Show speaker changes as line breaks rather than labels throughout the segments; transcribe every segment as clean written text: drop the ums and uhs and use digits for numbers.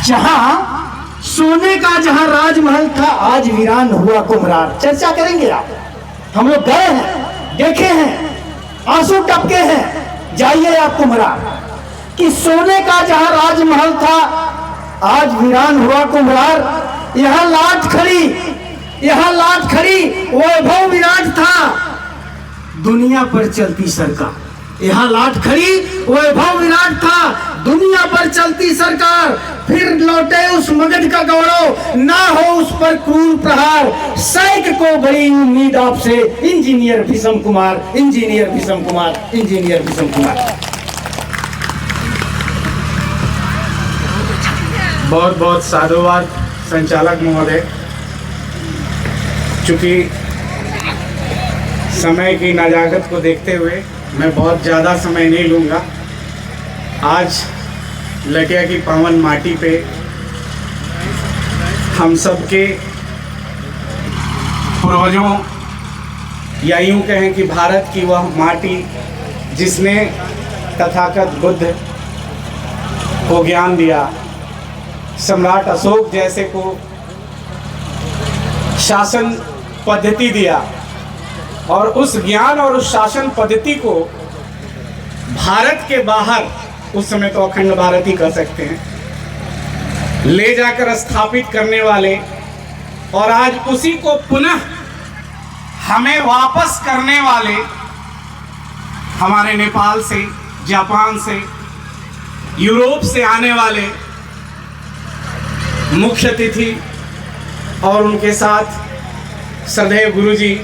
जहां सोने का जहां राजमहल था आज वीरान हुआ कुम्हरार। चर्चा करेंगे आप, हम लोग गए हैं, देखे हैं, आंसू टपके हैं। जाइए आप कुम्हरार कि सोने का जहां राजमहल था आज वीरान हुआ कुम्हरार। यहां लाट खड़ी, यहां लाट खड़ी, वैभव विराट था दुनिया पर चलती सरकार। यहां लाट खड़ी, वैभव विराट था दुनिया पर चलती सरकार। फिर लौटे उस मगध का गौरव, ना हो उस पर क्रूर प्रहार। सैक को बड़ी उम्मीद आपसे, engineer Bhisham Kumar, engineer Bhisham Kumar, engineer Bhisham Kumar.
बहुत बहुत साधुवाद संचालक महोदय। चूंकि समय की नजाकत को देखते हुए मैं बहुत ज़्यादा समय नहीं लूँगा। आज लटिया की पावन माटी पे हम सबके पूर्वजों, या यूँ कहें कि भारत की वह माटी जिसने तथागत बुद्ध को ज्ञान दिया, सम्राट अशोक जैसे को शासन पद्धति दिया, और उस ज्ञान और उस शासन पद्धति को भारत के बाहर, उस समय तो अखंड भारत ही कर सकते हैं, ले जाकर स्थापित करने वाले, और आज उसी को पुनः हमें वापस करने वाले हमारे नेपाल से, जापान से, यूरोप से आने वाले मुख्य अतिथि और उनके साथ श्रद्धेय गुरुजी,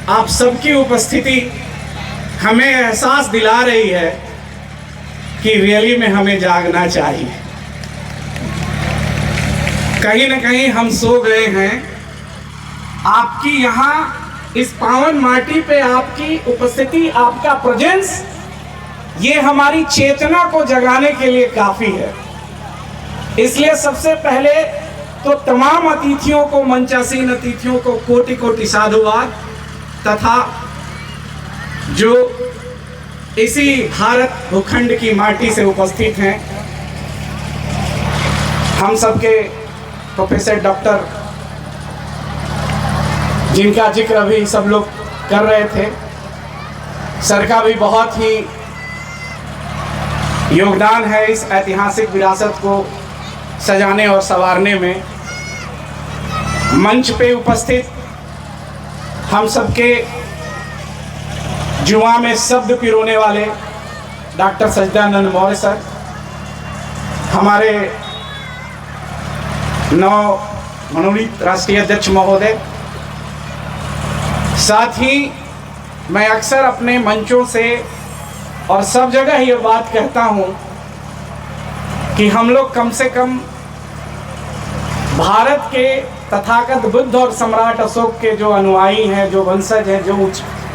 आप सबकी उपस्थिति हमें एहसास दिला रही है कि रियली में हमें जागना चाहिए। कहीं न कहीं हम सो गए हैं। आपकी यहाँ इस पावन माटी पे आपकी उपस्थिति, आपका प्रेजेंस, ये हमारी चेतना को जगाने के लिए काफ़ी है। इसलिए सबसे पहले तो तमाम अतिथियों को, मंचासीन अतिथियों को कोटि कोटि साधुवाद, तथा जो इसी भारत भूखंड की माटी से उपस्थित हैं, हम सबके प्रोफेसर डॉक्टर, जिनका जिक्र अभी सब लोग कर रहे थे, सर का भी बहुत ही योगदान है इस ऐतिहासिक विरासत को सजाने और संवारने में। मंच पे उपस्थित हम सबके जुआ में शब्द पिरोने वाले डॉक्टर सच्चिदानंद मौर्य सर, हमारे मनोनीत राष्ट्रीय अध्यक्ष महोदय, साथ ही मैं अक्सर अपने मंचों से और सब जगह ये बात कहता हूँ कि हम लोग कम से कम भारत के तथागत बुद्ध और सम्राट अशोक के जो अनुयायी हैं, जो वंशज हैं, जो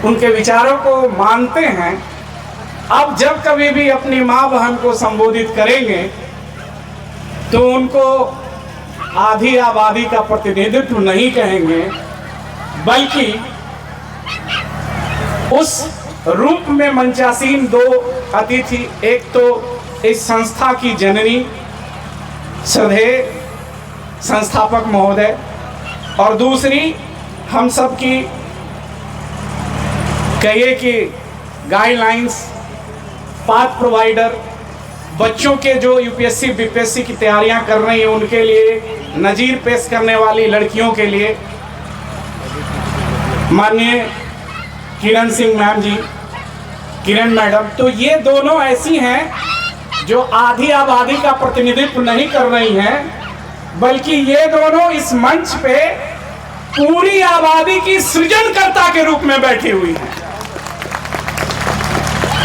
उनके विचारों को मानते हैं, अब जब कभी भी अपनी माँ बहन को संबोधित करेंगे तो उनको आधी आबादी का प्रतिनिधित्व नहीं कहेंगे, बल्कि उस रूप में मंचासीन दो अतिथि, एक तो इस संस्था की जननी श्रद्धेय संस्थापक महोदय, और दूसरी हम सब की कहिए कि गाइडलाइंस, पाथ प्रोवाइडर, बच्चों के जो यूपीएससी बीपीएससी की तैयारियां कर रही हैं उनके लिए नज़ीर पेश करने वाली लड़कियों के लिए माननीय किरण सिंह मैम जी, किरण मैडम, तो ये दोनों ऐसी हैं जो आधी आबादी का प्रतिनिधित्व नहीं कर रही हैं, बल्कि ये दोनों इस मंच पे पूरी आबादी की सृजनकर्ता के रूप में बैठी हुई हैं।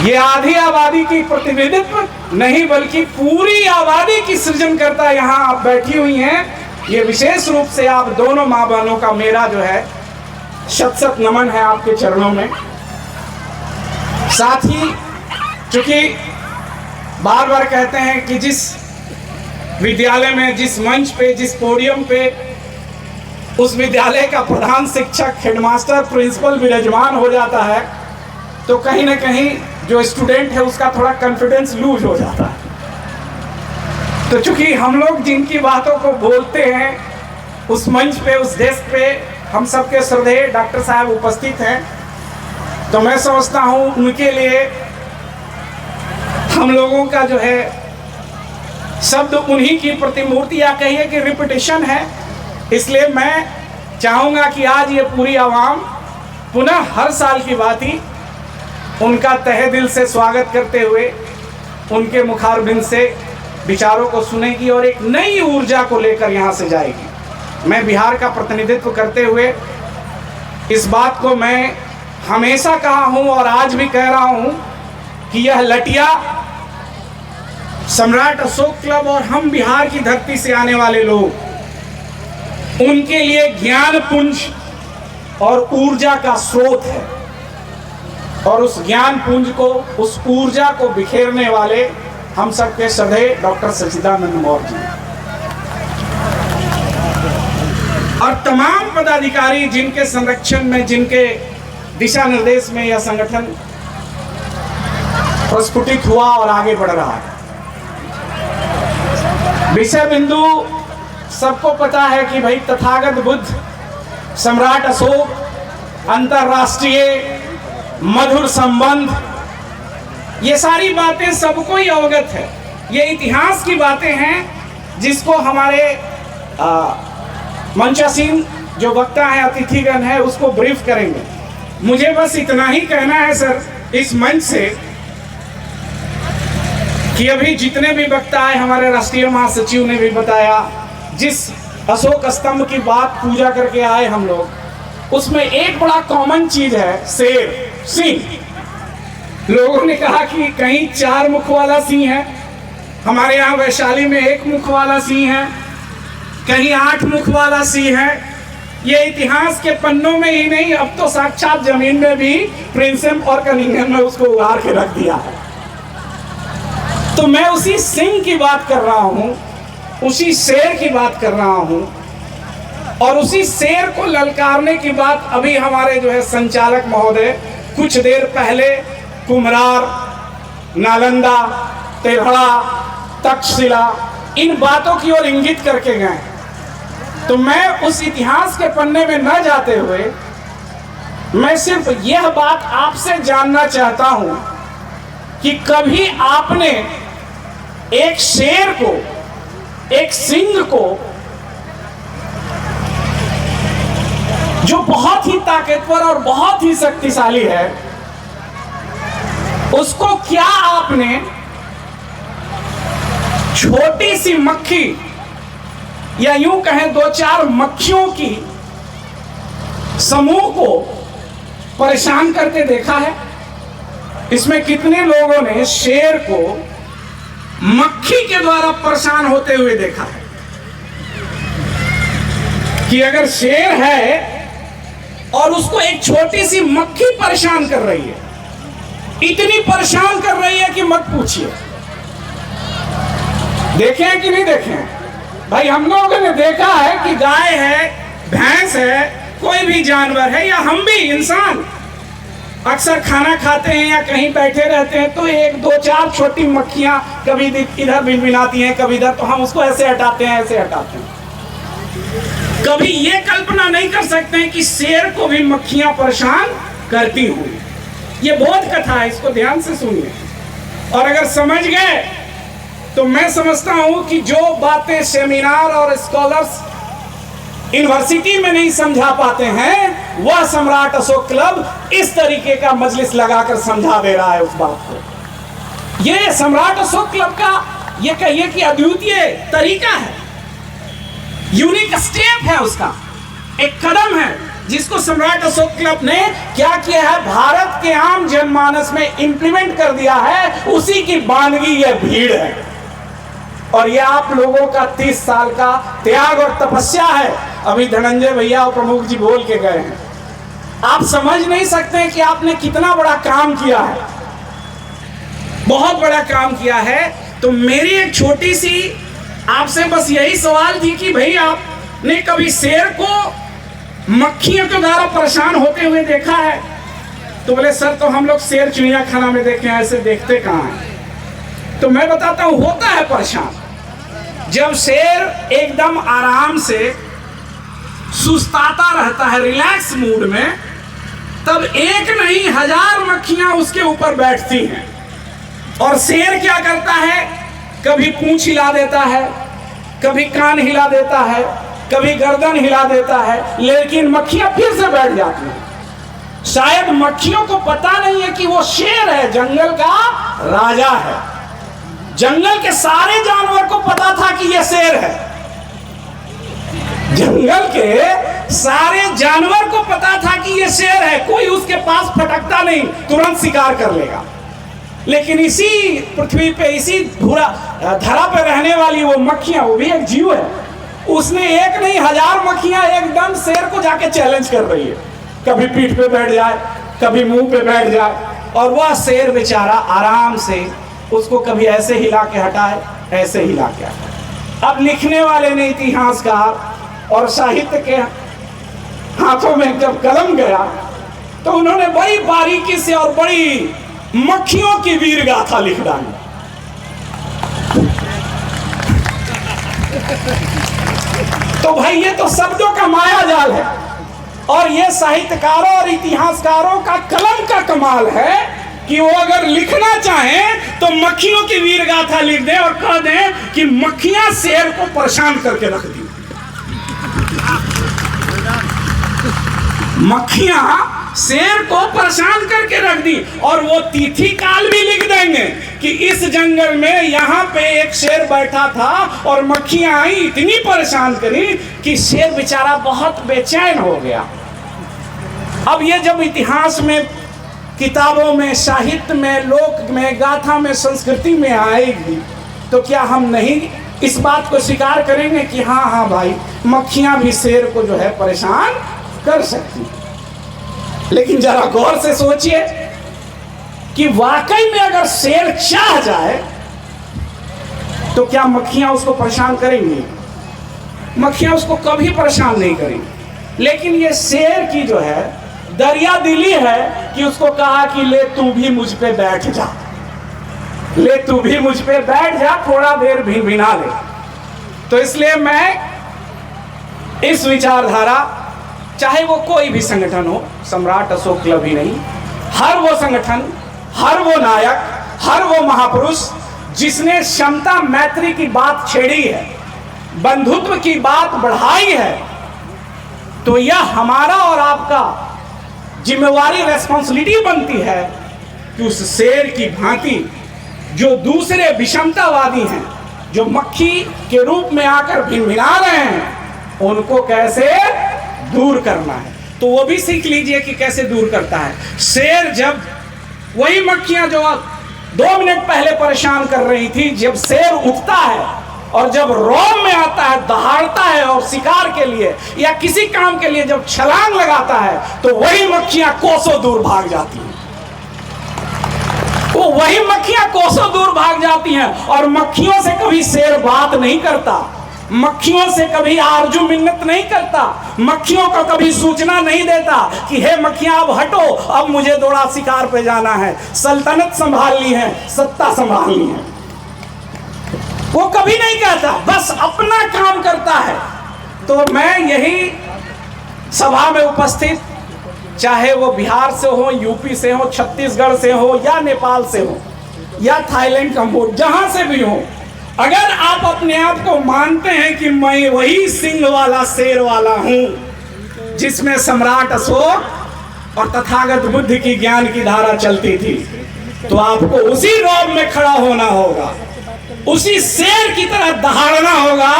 ये आधी आबादी की प्रतिनिधित्व नहीं, बल्कि पूरी आबादी की सृजनकर्ता यहाँ आप बैठी हुई हैं। ये विशेष रूप से आप दोनों माँ बहनों का मेरा जो है शत शत नमन है आपके चरणों में। साथ ही चूंकि बार बार कहते हैं कि जिस विद्यालय में, जिस मंच पे, जिस पोडियम पे उस विद्यालय का प्रधान शिक्षक, हेडमास्टर, प्रिंसिपल विराजमान हो जाता है, तो कहीं ना कहीं जो स्टूडेंट है उसका थोड़ा कॉन्फिडेंस लूज हो जाता है। तो चूंकि हम लोग जिनकी बातों को बोलते हैं उस मंच पे, उस डेस्क पे हम सबके श्रद्धेय डॉक्टर साहब उपस्थित हैं, तो मैं समझता हूँ उनके लिए हम लोगों का जो है शब्द उन्हीं की प्रतिमूर्ति या कहिए कि रिपीटिशन है। इसलिए मैं चाहूँगा कि आज ये पूरी आवाम पुनः हर साल की बात ही उनका तहे दिल से स्वागत करते हुए उनके मुखारबिंद से विचारों को सुनेगी और एक नई ऊर्जा को लेकर यहाँ से जाएगी। मैं बिहार का प्रतिनिधित्व करते हुए इस बात को मैं हमेशा कहा हूँ और आज भी कह रहा हूँ कि यह लटिया सम्राट अशोक क्लब और हम बिहार की धरती से आने वाले लोग उनके लिए ज्ञान पुंज और ऊर्जा का स्रोत है। और उस ज्ञान पुंज को, उस ऊर्जा को बिखेरने वाले हम सबके श्रद्धेय डॉक्टर सच्चिदानंद मौर्य जी और तमाम पदाधिकारी जिनके संरक्षण में, जिनके दिशा निर्देश में यह संगठन प्रस्फुटित हुआ और आगे बढ़ रहा है। विषय बिंदु सबको पता है कि भाई तथागत बुद्ध, सम्राट अशोक, अंतरराष्ट्रीय मधुर संबंध, ये सारी बातें सबको ही अवगत है। ये इतिहास की बातें हैं जिसको हमारे मंचासीन जो वक्ता है, अतिथिगण है, उसको ब्रीफ करेंगे। मुझे बस इतना ही कहना है सर इस मंच से कि अभी जितने भी वक्ता आए, हमारे राष्ट्रीय महासचिव ने भी बताया, जिस अशोक स्तंभ की बात पूजा करके आए हम लोग, उसमें एक बड़ा कॉमन चीज है, शेर, सिंह। लोगों ने कहा कि कहीं 4 मुख वाला सिंह है, हमारे यहाँ वैशाली में 1 मुख वाला सिंह है, कहीं 8 मुख वाला सिंह है। ये इतिहास के पन्नों में ही नहीं, अब तो साक्षात जमीन में भी प्रिंसेप और कनिंघम में उसको उगाड़ के रख दिया है। तो मैं उसी सिंह की बात कर रहा हूँ, उसी शेर की बात कर रहा हूँ और उसी शेर को ललकारने की बात अभी हमारे जो है संचालक महोदय कुछ देर पहले कुम्हरार, नालंदा, तेरहड़ा, तक्षशिला, इन बातों की ओर इंगित करके गए। तो मैं उस इतिहास के पन्ने में न जाते हुए मैं सिर्फ यह बात आपसे जानना चाहता हूं कि कभी आपने एक शेर को, एक सिंह को, जो बहुत ही ताकतवर और बहुत ही शक्तिशाली है, उसको क्या आपने छोटी सी मक्खी या यूं कहें 2-4 मक्खियों की समूह को परेशान करते देखा है? इसमें कितने लोगों ने शेर को मक्खी के द्वारा परेशान होते हुए देखा है? कि अगर शेर है और उसको एक छोटी सी मक्खी परेशान कर रही है, इतनी परेशान कर रही है कि मत पूछिए। देखे हैं कि नहीं देखे हैं? भाई हम लोगों ने देखा है कि गाय है, भैंस है, कोई भी जानवर है या हम भी इंसान अक्सर खाना खाते हैं या कहीं बैठे रहते हैं तो 1-2-4 छोटी मक्खियां कभी इधर भिनभिनाती हैं, कभी इधर, तो हम उसको ऐसे हटाते हैं, ऐसे हटाते हैं। कभी ये कल्पना नहीं कर सकते हैं कि शेर को भी मक्खियां परेशान करती हुई। ये बोध कथा है, इसको ध्यान से सुनिए। और अगर समझ गए तो मैं समझता हूं कि जो बातें सेमिनार और स्कॉलर्स यूनिवर्सिटी में नहीं समझा पाते हैं, वह सम्राट अशोक क्लब इस तरीके का मजलिस लगाकर समझा दे रहा है उस बात को। ये सम्राट अशोक क्लब का ये कहिए कि अद्वितीय तरीका है, यूनिक स्टेप है, उसका एक कदम है जिसको सम्राट अशोक क्लब ने क्या किया है, भारत के आम जनमानस में इंप्लीमेंट कर दिया है। उसी की बानगी यह भीड़ है और यह आप लोगों का 30 साल का त्याग और तपस्या है। अभी धनंजय भैया और प्रमुख जी बोल के गए हैं, आप समझ नहीं सकते कि आपने कितना बड़ा काम किया है, बहुत बड़ा काम किया है। तो मेरी एक छोटी सी आपसे बस यही सवाल थी कि भाई आपने कभी शेर को मक्खियों के द्वारा परेशान होते हुए देखा है? तो बोले सर तो हम लोग शेर चिड़ियाखाना में देखे हैं, ऐसे देखते कहाँ हैं? तो मैं बताता हूँ, होता है परेशान। जब शेर एकदम आराम से सुस्ताता रहता है, रिलैक्स मूड में, तब एक नहीं 1000 मक्खियां उसके ऊपर बैठती हैं। और शेर क्या करता है, कभी पूंछ हिला देता है, कभी कान हिला देता है, कभी गर्दन हिला देता है, लेकिन मक्खियां फिर से बैठ जाती हैं। शायद मक्खियों को पता नहीं है कि वो शेर है, जंगल का राजा है। जंगल के सारे जानवर को पता था कि ये शेर है। जंगल के सारे जानवर को पता था कि ये शेर है, कोई उसके पास फटकता नहीं, तुरंत शिकार कर लेगा। लेकिन इसी पृथ्वी पे, इसी धरा पे रहने वाली वो मक्खियां, वो भी एक जीव है, उसने एक नहीं 1000 मक्खियां एकदम शेर को जाके चैलेंज कर रही है। कभी पीठ पे बैठ जाए, कभी मुंह पे बैठ जाए, और वह शेर बेचारा आराम से उसको कभी ऐसे हिला के हटाए, ऐसे हिला के हटाए। अब लिखने वाले ने, इतिहासकार और साहित्य के हाथों में जब कलम गया, तो उन्होंने बड़ी बारीकी से और बड़ी मक्खियों की वीर गाथा लिख डाली। तो भाई ये तो शब्दों का माया जाल है, और ये साहित्यकारों और इतिहासकारों का कलम का कमाल है कि वो अगर लिखना चाहें तो मक्खियों की वीर गाथा लिख दें और कह दें कि मक्खियां शेर को परेशान करके रख दी। मक्खियां शेर को परेशान करके रख दी, और वो तिथि काल भी लिख देंगे कि इस जंगल में यहाँ पे एक शेर बैठा था और मक्खियां आई, इतनी परेशान करी कि शेर बेचारा बहुत बेचैन हो गया। अब ये जब इतिहास में, किताबों में, साहित्य में, लोक में, गाथा में, संस्कृति में आएगी, तो क्या हम नहीं इस बात को स्वीकार करेंगे कि हाँ हाँ भाई, मक्खियां भी शेर को जो है परेशान कर सकती। लेकिन जरा गौर से सोचिए कि वाकई में अगर शेर चाह जाए तो क्या मक्खियां उसको परेशान करेंगी? मक्खियां उसको कभी परेशान नहीं करेंगी। लेकिन ये शेर की जो है दरिया दिली है कि उसको कहा कि ले तू भी मुझ पे बैठ जा, ले तू भी मुझ पे बैठ जा, थोड़ा देर भिनभिना ले। तो इसलिए मैं इस विचारधारा, चाहे वो कोई भी संगठन हो, सम्राट अशोक क्लब ही नहीं, हर वो संगठन, हर वो नायक, हर वो महापुरुष जिसने समता मैत्री की बात छेड़ी है, बंधुत्व की बात बढ़ाई है, तो यह हमारा और आपका जिम्मेवारी, रेस्पॉन्सिबिलिटी बनती है कि उस शेर की भांति जो दूसरे विषमतावादी हैं, जो मक्खी के रूप में आकर भिनभिना रहे हैं, उनको कैसे दूर करना है। तो वो भी सीख लीजिए कि कैसे दूर करता है। शेर जब, वही मक्खियां जो 2 मिनट पहले परेशान कर रही थी, जब शेर उठता है और जब रोम में आता है, दहाड़ता है और शिकार के लिए या किसी काम के लिए जब छलांग लगाता है, तो वही मक्खियां कोसों दूर भाग जाती हैं। वो वही मक्खियां कोसों दूर भाग जाती हैं। और मक्खियों से कभी शेर बात नहीं करता, मक्खियों से कभी आरजू मिन्नत नहीं करता, मक्खियों को कभी सूचना नहीं देता कि हे मक्खियां अब हटो, अब मुझे दौड़ा शिकार पे जाना है, सल्तनत संभालनी है, सत्ता संभालनी है। वो कभी नहीं कहता, बस अपना काम करता है। तो मैं यही सभा में उपस्थित, चाहे वो बिहार से हो, यूपी से हो, छत्तीसगढ़ से हो, या नेपाल से हो, या थाईलैंड, कंबोडिया, जहां से भी हो, अगर आप अपने आप को मानते हैं कि मैं वही सिंह वाला, शेर वाला हूं जिसमें सम्राट अशोक और तथागत बुद्ध की ज्ञान की धारा चलती थी, तो आपको उसी रौब में खड़ा होना होगा, उसी शेर की तरह दहाड़ना होगा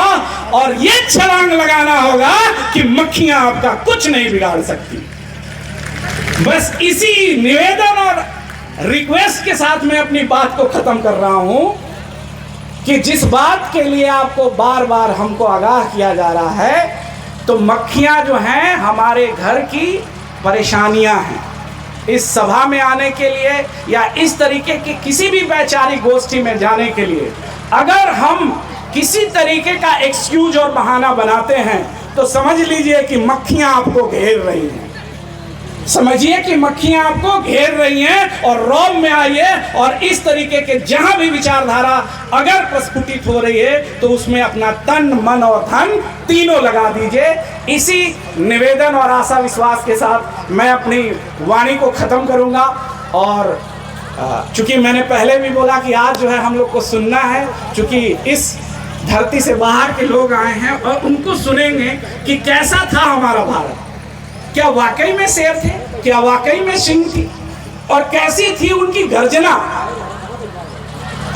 और ये छलांग लगाना होगा कि मक्खियां आपका कुछ नहीं बिगाड़ सकती। बस इसी निवेदन और रिक्वेस्ट के साथ मैं अपनी बात को खत्म कर रहा हूं कि जिस बात के लिए आपको बार बार हमको आगाह किया जा रहा है, तो मक्खियां जो हैं हमारे घर की परेशानियां हैं। इस सभा में आने के लिए या इस तरीके की किसी भी वैचारिक गोष्ठी में जाने के लिए अगर हम किसी तरीके का एक्सक्यूज और बहाना बनाते हैं, तो समझ लीजिए कि मक्खियां आपको घेर रही हैं। समझिए कि मक्खियां आपको घेर रही हैं और रौब में आइए और इस तरीके के जहां भी विचारधारा अगर प्रस्फुटित हो रही है तो उसमें अपना तन मन और धन तीनों लगा दीजिए। इसी निवेदन और आशा विश्वास के साथ मैं अपनी वाणी को खत्म करूंगा। और चूंकि मैंने पहले भी बोला कि आज जो है हम लोग को सुनना है, चूंकि इस धरती से बाहर के लोग आए हैं और उनको सुनेंगे कि कैसा था हमारा भारत, क्या वाकई में शेर थे, क्या वाकई में सिंह थी, और कैसी थी उनकी गर्जना,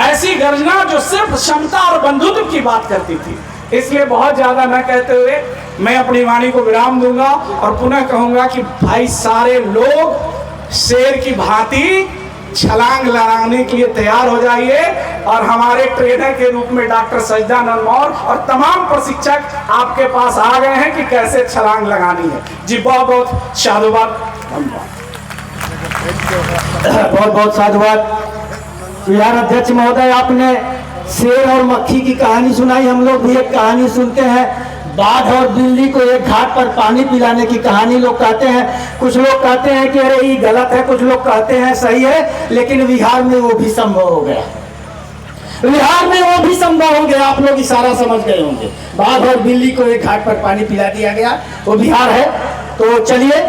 ऐसी गर्जना जो सिर्फ क्षमता और बंधुत्व की बात करती थी। इसलिए बहुत ज्यादा न कहते हुए मैं अपनी वाणी को विराम दूंगा और पुनः कहूंगा कि भाई सारे लोग शेर की भांति छलांग लगाने के लिए तैयार हो जाइए। और हमारे ट्रेनर के रूप में डॉक्टर सजदानंद मौर्य और तमाम प्रशिक्षक आपके पास आ गए हैं कि कैसे छलांग लगानी है। जी बहुत बहुत साधुवाद।
बहुत बहुत साधुवाद। विहार अध्यक्ष महोदय, आपने शेर और मक्खी की कहानी सुनाई। हम लोग भी एक कहानी सुनते हैं, बाघ और बिल्ली को एक घाट पर पानी पिलाने की कहानी लोग कहते हैं। कुछ लोग कहते हैं कि अरे ये गलत है, कुछ लोग कहते हैं सही है, लेकिन बिहार में वो भी संभव हो गया। बिहार में वो भी संभव हो गया। आप लोग इशारा समझ गए होंगे। बाघ और बिल्ली को एक घाट पर पानी पिला दिया गया, वो बिहार है। तो चलिए